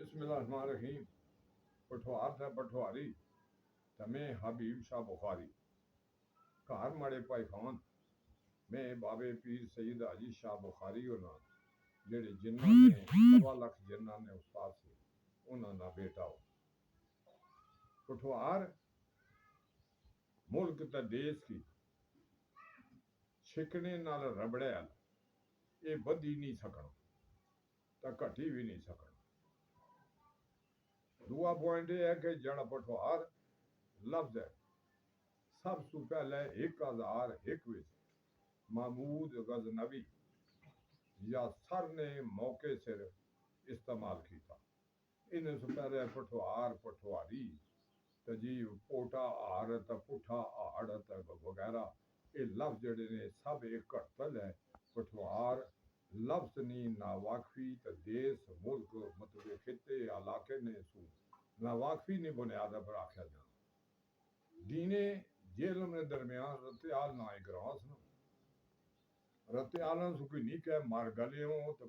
بسم اللہ الرحمن الرحیم. پوٹھوہار تھا پوٹھوہاری تمہیں حبیب شاہ بخاری کار مڑے پائی خان میں بابے پیر سید حاجی شاہ بخاری ہونا جڑے جنہاں نے 1.25 جنہاں نے استاد سے انہاں دا بیٹا ہو. پوٹھوہار ملک تے دیس کی چھکنے نال ربڑے ہل یہ بدی نہیں سکنا تا گھٹی بھی نہیں سکنا. دعا پوائنٹ یہ ہے کہ جڑا پوٹھوہار لفظ ہے سب سے پہلے 1001 وچ محمود غزنوی یا سر نے موقع سر استعمال کیتا. ان سے پہلے پوٹھوہار پوٹھوہاری تجیب پوٹا آر پٹھا آڑ وغیرہ یہ لفظ جڑے نے سب ایک گھٹل ہے. پوٹھوہار لفظ نہیں ناواقفی دیس ملک مطلب خطے علاقے نے سو ناواقفی نے بنیاد پر آخیا جانا. دینے جیلم نے درمیان رتیال نہ گراس رتیالن سو کوئی نہیں کہ مار گلیوں تو